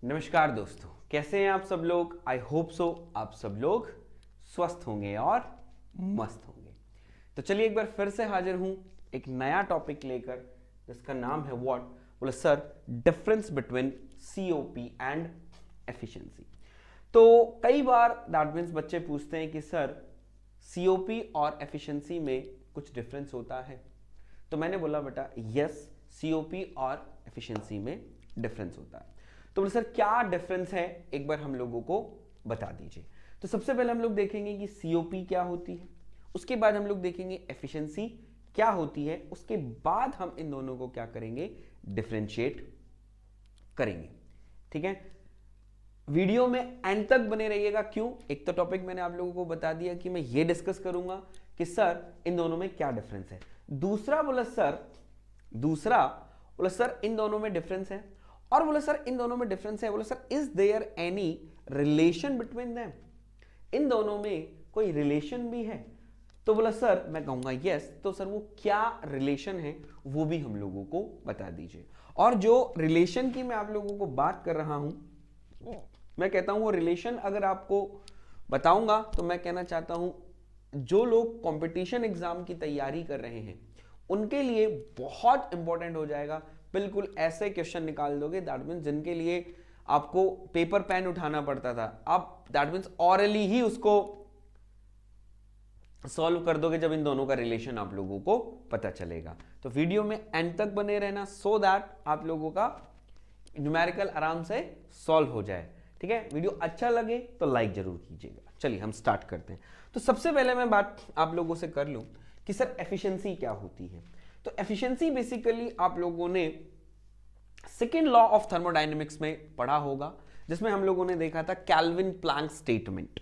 नमस्कार दोस्तों, कैसे हैं आप सब लोग। आई होप सो आप सब लोग स्वस्थ होंगे और मस्त होंगे। तो चलिए एक बार फिर से हाजिर हूं एक नया टॉपिक लेकर जिसका नाम है व्हाट। बोले sir, difference between COP and efficiency. तो कई बार दैट मीन्स बच्चे पूछते हैं कि सर सीओपी और एफिशिएंसी में कुछ डिफरेंस होता है। तो मैंने बोला बेटा यस, सीओपी और एफिशिएंसी में डिफरेंस होता है। तो बोले सर क्या डिफरेंस है, एक बार हम लोगों को बता दीजिए। तो सबसे पहले हम लोग देखेंगे कि सीओपी क्या होती है, उसके बाद हम लोग देखेंगे एफिशिएंसी क्या होती है, उसके बाद हम इन दोनों को क्या करेंगे, डिफरेंशिएट करेंगे। ठीक है, वीडियो में एंड तक बने रहिएगा। क्यों? एक तो टॉपिक मैंने आप लोगों को बता दिया कि मैं ये डिस्कस करूंगा कि सर इन दोनों में क्या डिफरेंस है। दूसरा बोला सर इन दोनों में डिफरेंस है, और बोला सर इन दोनों में डिफरेंस है, बोला sir is there any relation between them, इन दोनों में कोई रिलेशन भी है। तो बोला सर मैं कहूंगा यस। तो सर वो क्या रिलेशन है वो भी हम लोगों को बता दीजिए। और जो रिलेशन की मैं आप लोगों को बात कर रहा हूं, मैं कहता हूं वो रिलेशन अगर आपको बताऊंगा तो मैं कहना चाहता हूं जो लोग कंपटीशन एग्जाम की तैयारी कर रहे हैं उनके लिए बहुत इंपॉर्टेंट हो जाएगा। बिल्कुल ऐसे क्वेश्चन निकाल दोगे दैट मीन्स जिनके लिए आपको पेपर पेन उठाना पड़ता था, आप दैट मीन्स ऑरली ही उसको सॉल्व कर दोगे जब इन दोनों का रिलेशन आप लोगों को पता चलेगा। तो वीडियो में एंड तक बने रहना सो दैट आप लोगों का न्यूमेरिकल आराम से सॉल्व हो जाए। ठीक है, वीडियो अच्छा लगे तो लाइक जरूर कीजिएगा। चलिए हम स्टार्ट करते हैं। तो सबसे पहले मैं बात आप लोगों से कर लूं कि सर एफिशिएंसी क्या होती है। तो एफिशिएंसी बेसिकली आप लोगों ने सेकेंड लॉ ऑफ थर्मोडायनेमिक्स में पढ़ा होगा, जिसमें हम लोगों ने देखा था कैल्विन प्लैंक स्टेटमेंट।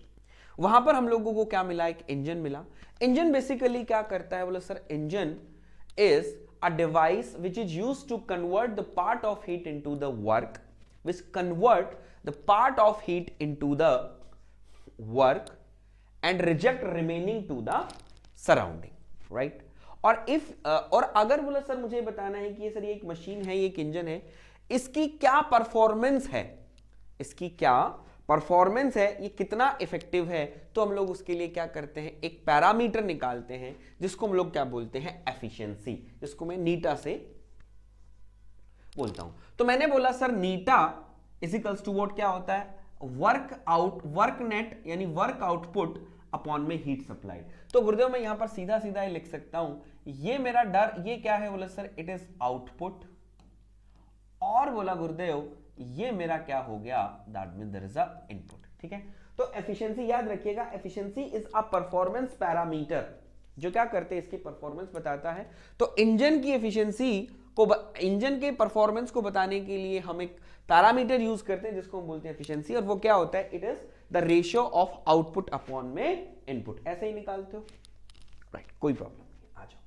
वहां पर हम लोगों को क्या मिला, एक इंजन मिला। इंजन बेसिकली क्या करता है, बोले sir engine is a device which is used to convert the part of heat into the work, which convert the part of heat into the work and reject remaining to the surrounding, right? और if और अगर बोला sir मुझे बताना है कि ये sir ये एक मशीन है, ये एक इंजन है, इसकी क्या परफॉर्मेंस है, इसकी क्या परफॉर्मेंस है, ये कितना इफेक्टिव है, तो हम लोग उसके लिए क्या करते हैं, एक पैरामीटर निकालते हैं जिसको हम लोग क्या बोलते हैं, एफिशिएंसी, जिसको मैं नीटा से बोलता हूं। तो मैंने बोला sir eta is equals to what क्या होता है, वर्क नेट यानी वर्क आउटपुट अपॉन में हीट सप्लाइड। तो गुरुदेव मैं यहां पर सीधा सीधा ही लिख सकता हूं, ये मेरा डर ये क्या है, बोला सर इट इज आउटपुट, और बोला गुरुदेव ये मेरा क्या हो गया, that means there is a input. ठीक है, तो एफिशिएंसी याद रखिएगा, efficiency is a performance parameter जो क्या करते हैं, इसकी परफॉर्मेंस बताता है। तो इंजन की एफिशिएंसी को, इंजन के परफॉर्मेंस को बताने के लिए हम एक पैरामीटर यूज करते हैं जिसको हम बोलते हैं एफिशिएंसी, और वो क्या होता है, it is the ratio of output upon में इनपुट। ऐसे ही निकालते हो, राइट, कोई प्रॉब्लम नहीं, आ जाओ।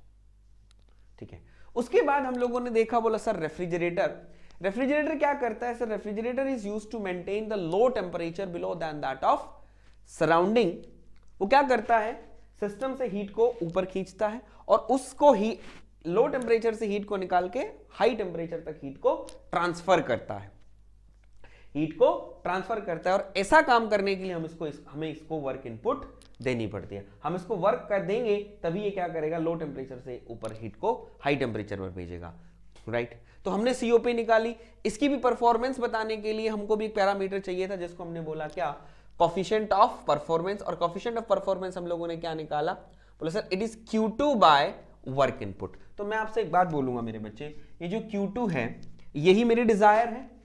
ठीक है, उसके बाद हम लोगों ने देखा, बोला सर रेफ्रिजरेटर क्या करता है, sir refrigerator is used to maintain the low temperature below than that of surrounding. वो क्या करता है, सिस्टम से हीट को ऊपर खींचता है और उसको ही लो टेम्परेचर से हीट को निकाल के हाई टेम्परेचर तक हीट को ट्रांसफर करता है, और ऐसा काम करने के लिए हमें इसको वर्क इनपुट देनी पड़ती है। हम इसको वर्क कर देंगे तभी ये क्या करेगा, लो टेम्परेचर से ऊपर हीट को हाई टेम्परेचर पर भेजेगा, राइट। तो हमने सीओपी निकाली, इसकी भी परफॉर्मेंस बताने के लिए हमको भी एक पैरामीटर चाहिए था जिसको हमने बोला क्या, कोफिशिएंट ऑफ परफॉर्मेंस। और कोफिशिएंट ऑफ परफॉर्मेंस हम लोगों ने क्या निकाला, बोला sir it is Q2 by work input. तो मैं आपसे एक बात बोलूंगा मेरे बच्चे, ये जो Q2 है यही मेरी डिजायर है,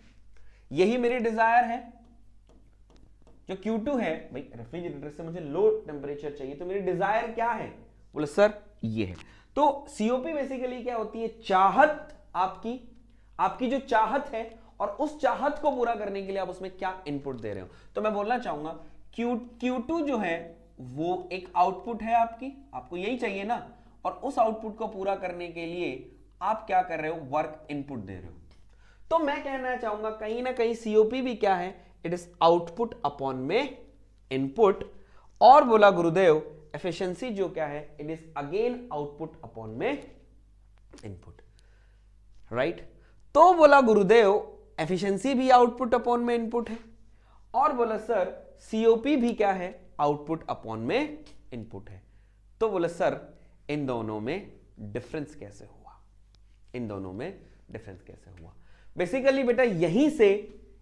जो Q2 है भाई, रेफ्रिजरेटर से मुझे लो टेम्परेचर चाहिए, तो मेरी डिजायर क्या है, बोले सर ये है। तो सीओपी बेसिकली क्या होती है, चाहत, आपकी जो चाहत है, और उस चाहत को पूरा करने के लिए आप उसमें क्या इनपुट दे रहे हो। तो मैं बोलना चाहूंगा Q2 जो है वो एक आउटपुट है आपको यही चाहिए ना, और उस आउटपुट को पूरा करने के लिए आप क्या कर रहे हो, वर्क इनपुट दे रहे हो। तो मैं कहना चाहूंगा कहीं ना कहीं सीओपी भी क्या है, इट इज आउटपुट अपॉन में इनपुट, और बोला गुरुदेव एफिशिएंसी जो क्या है, it is again output upon में इनपुट, राइट। तो बोला गुरुदेव एफिशिएंसी भी आउटपुट अपॉन में इनपुट है, और बोला सर सीओपी भी क्या है, आउटपुट अपॉन में इनपुट है। तो बोला सर इन दोनों में डिफरेंस कैसे हुआ, इन दोनों में डिफरेंस कैसे हुआ। बेसिकली बेटा यहीं से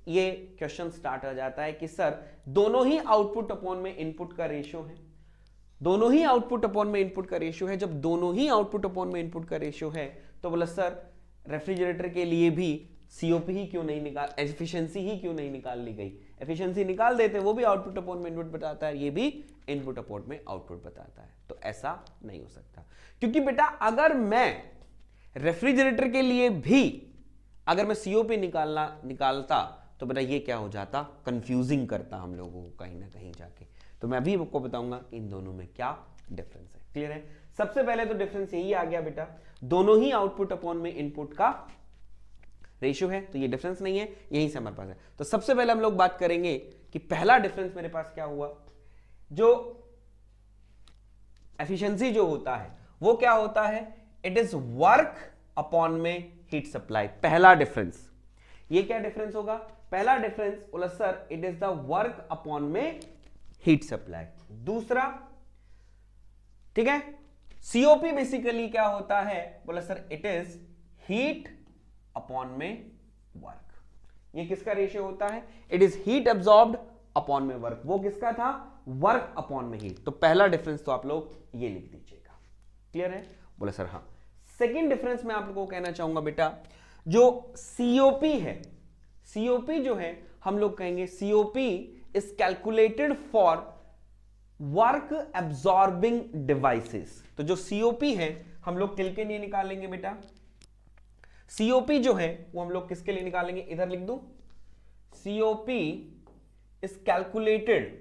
ये क्वेश्चन स्टार्ट हो जाता है कि सर दोनों ही आउटपुट अपॉन में इनपुट का रेशियो है, दोनों ही आउटपुट अपॉन में इनपुट का रेशियो है। जब दोनों ही आउटपुट अपॉन में इनपुट का रेशियो है तो बोला सर रेफ्रिजरेटर के लिए भी सीओपी ही क्यों नहीं निकाल, एफिशिएंसी ही क्यों नहीं निकाल ली गई, एफिशिएंसी निकाल देते, वो भी आउटपुट अपॉन में इनपुट बताता है, ये भी इनपुट अपॉन में आउटपुट बताता है। तो ऐसा नहीं हो सकता, क्योंकि बेटा अगर मैं रेफ्रिजरेटर के लिए भी अगर मैं सीओपी निकालता तो बेटा ये क्या हो जाता, कंफ्यूजिंग करता हम लोगों को कहीं ना कहीं जाके। तो मैं अभी आपको बताऊंगा इन दोनों में क्या डिफरेंस है। क्लियर है? सबसे पहले तो डिफरेंस यही आ गया बेटा, दोनों ही आउटपुट अपॉन में इनपुट का रेशियो है, तो ये डिफरेंस नहीं है, यहीं से हमारे पास है। तो सबसे पहले हम लोग बात करेंगे कि पहला डिफरेंस मेरे पास क्या हुआ, जो एफिशिएंसी जो होता है वो क्या होता है, इट इज वर्क अपॉन में हीट सप्लाई। पहला डिफरेंस, ये क्या डिफरेंस होगा, पहला डिफरेंस बोला sir it is the work upon में हीट सप्लाई। दूसरा, ठीक है, सीओपी बेसिकली क्या होता है, बोला sir it is heat upon में वर्क। ये किसका रेशियो होता है, it is heat absorbed upon में वर्क। वो किसका था, वर्क अपॉन में हीट। तो पहला डिफरेंस तो आप लोग ये लिख दीजिएगा। क्लियर है? बोला सर हाँ। सेकेंड डिफरेंस मैं आप लोगों को कहना चाहूंगा बेटा, जो सीओपी है, सीओपी जो है हम लोग कहेंगे COP is calculated for work absorbing devices. तो जो सीओपी है हम लोग किल के लिए निकालेंगे बेटा, सीओपी जो है वो हम लोग किसके लिए निकालेंगे, इधर लिख दूं, COP is calculated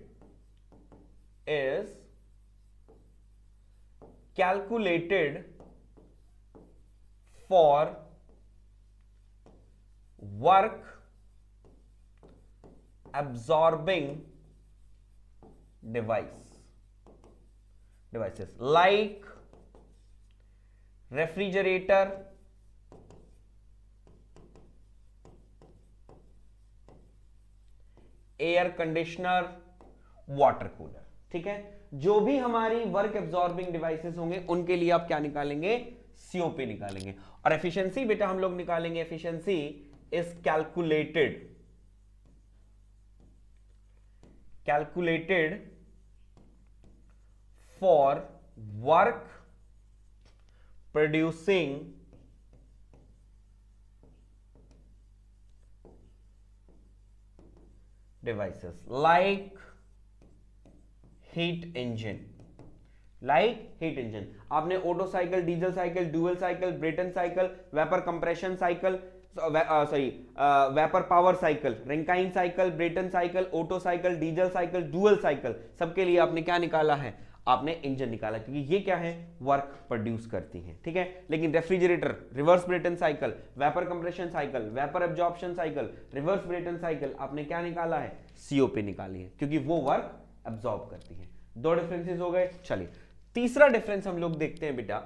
for work absorbing devices like refrigerator, air conditioner, water cooler. ठीक है, जो भी हमारी वर्क एब्जॉर्बिंग डिवाइसेस होंगे उनके लिए आप क्या निकालेंगे, सीओपी निकालेंगे। और एफिशिएंसी बेटा हम लोग निकालेंगे, efficiency is calculated for work producing devices like heat engine, आपने Otto cycle, diesel cycle, dual cycle, Brayton cycle, vapour compression cycle, vapour power cycle, Rankine cycle, Brayton cycle, Otto cycle, diesel cycle, dual cycle, सबके लिए आपने क्या निकाला है, आपने engine निकाला, क्योंकि ये क्या है, वर्क प्रोड्यूस करती है। ठीक है, लेकिन refrigerator, reverse Brayton cycle, vapour compression cycle, vapour absorption cycle, reverse Brayton cycle, आपने क्या निकाला है, सीओपी निकाली है, क्योंकि वो वर्क एब्जॉर्ब करती है। दो डिफरेंसेस हो गए। चलिए तीसरा डिफरेंस हम लोग देखते हैं बेटा,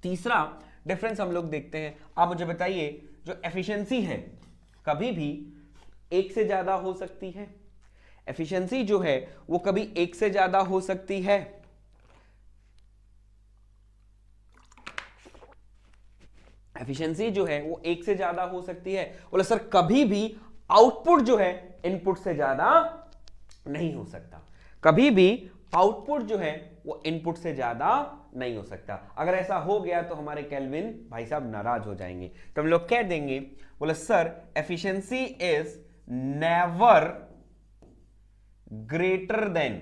तीसरा डिफरेंस हम लोग देखते हैं। आप मुझे बताइए, जो एफिशिएंसी है कभी भी एक से ज्यादा हो सकती है, एफिशिएंसी जो है वो कभी एक से ज्यादा हो सकती है, एफिशिएंसी जो है वो एक से ज्यादा हो सकती है। बोले सर कभी भी आउटपुट जो है इनपुट से ज्यादा नहीं हो सकता, कभी भी आउटपुट जो है वो इनपुट से ज्यादा नहीं हो सकता। अगर ऐसा हो गया तो हमारे केल्विन भाई साहब नाराज हो जाएंगे। तो हम लोग कह देंगे, बोले sir efficiency is never greater than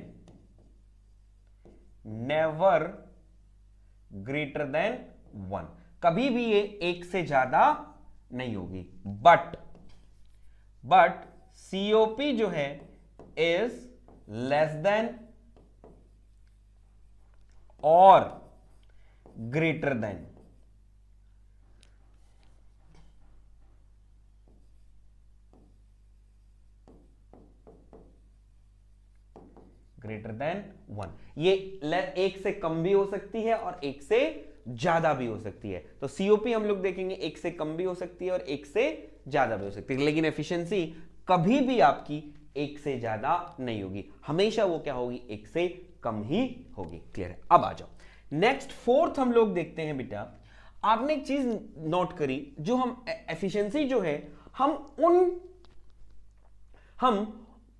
1, कभी भी ये एक से ज्यादा नहीं होगी। बट सीओपी जो है इज लेस देन और ग्रेटर देन, ग्रेटर देन 1। ये एक से कम भी हो सकती है और एक से ज्यादा भी हो सकती है। तो सीओपी हम लोग देखेंगे एक से कम भी हो सकती है और एक से ज्यादा भी हो सकती है, लेकिन एफिशिएंसी कभी भी आपकी एक से ज्यादा नहीं होगी, हमेशा वो क्या होगी, एक से कम ही होगी। क्लियर है? अब आ जाओ नेक्स्ट फोर्थ हम लोग देखते हैं बेटा। आपने एक चीज नोट करी, जो हम एफिशिएंसी जो है हम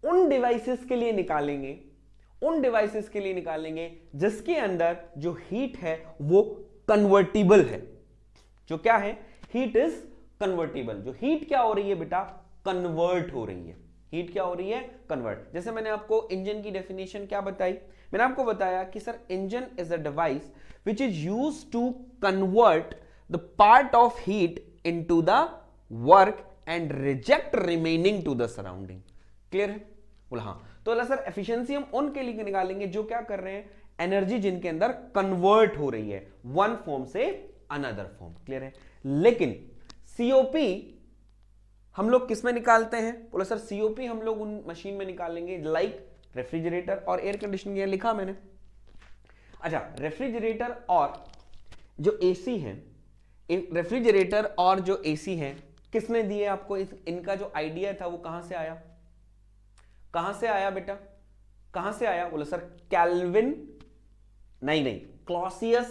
उन डिवाइसेस के लिए निकालेंगे, उन डिवाइसेस के लिए निकालेंगे जिसके अंदर जो हीट है वो कन्वर्टिबल है। जो क्या है, हीट इज कन्वर्टिबल। जो हीट क्या हो रही है बेटा, कन्वर्ट हो रही है। हीट क्या हो रही है, कन्वर्ट। जैसे मैंने आपको इंजन की डेफिनेशन क्या बताई, मैंने आपको बताया कि sir engine is a device which is used to convert the part of heat into the work and reject remaining to the surrounding. Clear है? बोला हाँ। तो बोला सर एफिशिएंसी हम उनके लिए निकालेंगे जो क्या कर रहे हैं, एनर्जी जिनके अंदर कन्वर्ट हो रही है वन फॉर्म से अनदर फॉर्म। क्लियर है? लेकिन सीओपी हम लोग किस में निकालते हैं? बोला सर सीओपी हम लोग उन मशीन में निकालेंगे लाइक रेफ्रिजरेटर और एयर कंडीशनिंग, ये लिखा मैंने। अच्छा, रेफ्रिजरेटर और जो एसी है, रेफ्रिजरेटर और जो एसी है किसने दिए आपको? इनका जो आइडिया था वो कहां से आया? कहां से आया बेटा, कहां से आया? बोला सर कैल्विन, नहीं, क्लॉसियस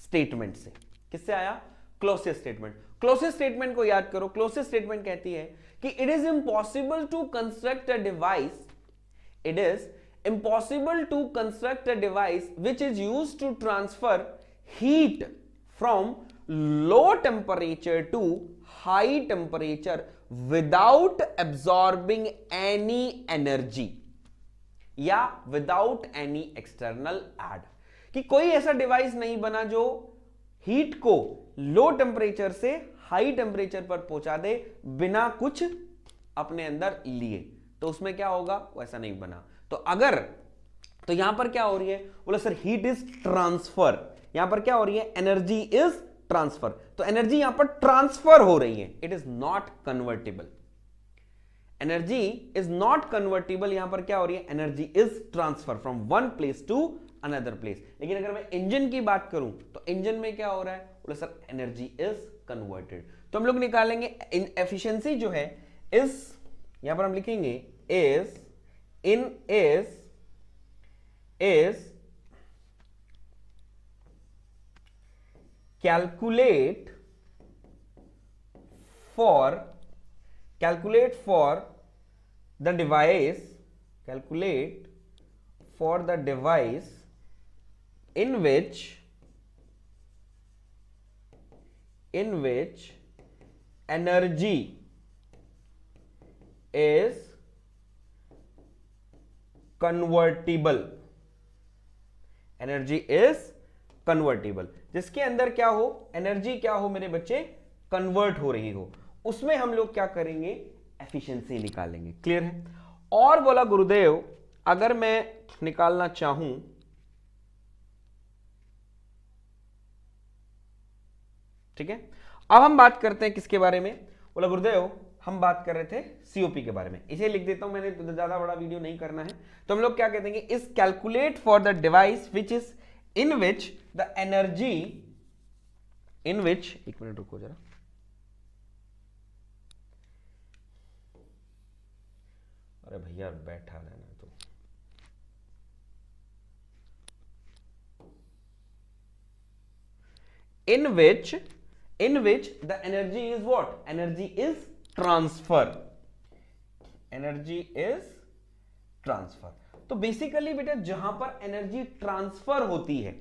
स्टेटमेंट से। किससे आया? Clausius statement. क्लॉसियस स्टेटमेंट को याद करो। क्लॉसियस स्टेटमेंट कहती है कि it is impossible to construct a device, it is impossible to construct a device which is used to transfer heat from low temperature to high temperature without absorbing any energy या without any external add। कि कोई ऐसा device नहीं बना जो heat को low temperature से high temperature पर पहुंचा दे बिना कुछ अपने अंदर लिए। तो उसमें क्या होगा, वैसा नहीं बना। तो अगर, तो यहां पर क्या हो रही है? बोला सर हीट इज ट्रांसफर। यहां पर क्या हो रही है? Energy is transfer. तो एनर्जी यहां पर ट्रांसफर हो रही है, it is not convertible. Energy is not convertible, यहां पर क्या हो रही है? Energy is transfer from one place to another place. लेकिन अगर मैं इंजन की बात करूं तो इंजन में क्या हो रहा है? बोला सर एनर्जी इज कन्वर्टेड। तो हम लोग निकालेंगे एफिशिएंसी जो है इस, यहां पर हम लिखेंगे is calculate for the device in which energy is convertible। Energy is convertible, जिसके अंदर क्या हो, एनर्जी क्या हो मेरे बच्चे, कन्वर्ट हो रही हो, उसमें हम लोग क्या करेंगे? एफिशिएंसी निकालेंगे। क्लियर है? और बोला गुरुदेव अगर मैं निकालना चाहूं, ठीक है, अब हम बात करते हैं किसके बारे में? बोला गुरुदेव हम बात कर रहे थे सीओपी के बारे में। इसे लिख देता हूं मैंने, तो ज्यादा बड़ा वीडियो नहीं करना है। तो हम लोग क्या कहते हैं? इस calculate for the device which is in which the energy, in which, एक मिनट रुको जरा, अरे भैया बैठा रहना। तो in which the energy is what? Energy is transfer। Energy is transfer. तो बेसिकली बेटा जहां पर एनर्जी ट्रांसफर होती है,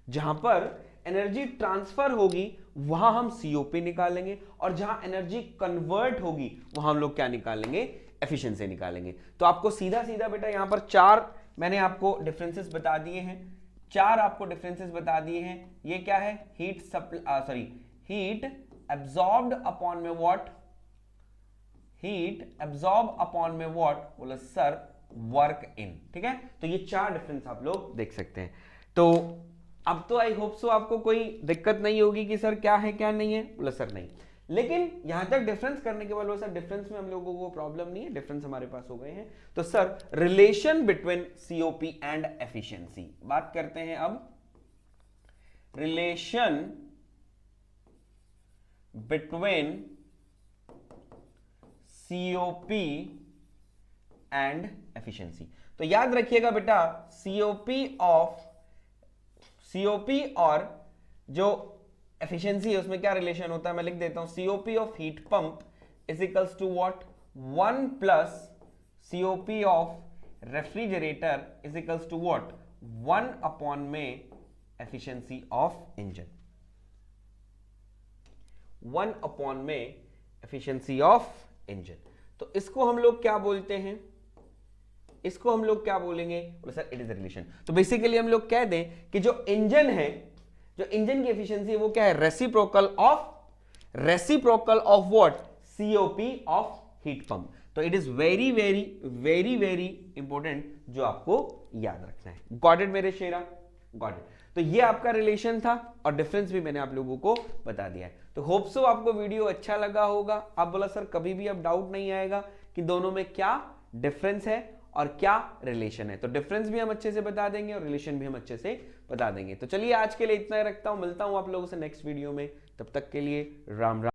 जहां पर एनर्जी ट्रांसफर होगी वहां हम सीओपी निकालेंगे, और जहां एनर्जी कन्वर्ट होगी वहां हम लोग क्या निकालेंगे? एफिशिएंसी निकालेंगे। तो आपको सीधा सीधा बेटा यहां पर चार मैंने आपको डिफरेंसेस बता दिए हैं, चार आपको डिफरेंसेस बता दिए हैं। ये क्या है? हीट एब्जॉर्ब्ड अपॉन में व्हाट? हीट एब्जॉर्ब अपॉन में व्हाट? बोला सर वर्क इन। ठीक है, तो ये चार डिफरेंस आप लोग देख सकते हैं। तो अब तो आई होप सो आपको कोई दिक्कत नहीं होगी कि सर क्या है क्या नहीं है। बोला सर नहीं, लेकिन यहां तक डिफरेंस करने के बाद बोला सर डिफरेंस में हम लोगों को प्रॉब्लम नहीं है, डिफरेंस हमारे पास हो गए हैं। तो sir relation between COP and efficiency बात करते हैं। अब relation between COP and efficiency. तो याद रखिएगा बेटा, सीओपी और जो एफिशिएंसी है उसमें क्या रिलेशन होता है, मैं लिख देता हूं, COP of heat pump is equals to what, 1 plus COP of refrigerator is equals to what, 1 upon में एफिशिएंसी ऑफ इंजन, 1 अपॉन में एफिशिएंसी ऑफ इंजन। तो इसको हम लोग क्या बोलते हैं, इसको हम लोग क्या बोलेंगे, बोले सर इट इज रिलेशन। तो बेसिकली हम लोग कह दें कि जो इंजन है, जो इंजन की एफिशिएंसी है वो क्या है, reciprocal of what, COP of heat pump. तो it is very very very very important जो आपको याद रखना है। गॉट इट मेरे शेरा, गॉट इट। तो ये आपका रिलेशन था और डिफरेंस भी मैंने आप लोगों को बता दिया है। तो होप सो आपको वीडियो अच्छा लगा होगा। आप बोला सर कभी भी अब डाउट नहीं आएगा कि दोनों में क्या डिफरेंस है और क्या रिलेशन है। तो डिफरेंस भी हम अच्छे से बता देंगे और रिलेशन भी हम अच्छे से बता देंगे। तो चलिए आज के लिए इतना ही रखता हूं, मिलता हूं आप लोगों से नेक्स्ट वीडियो में, तब तक के लिए राम राम।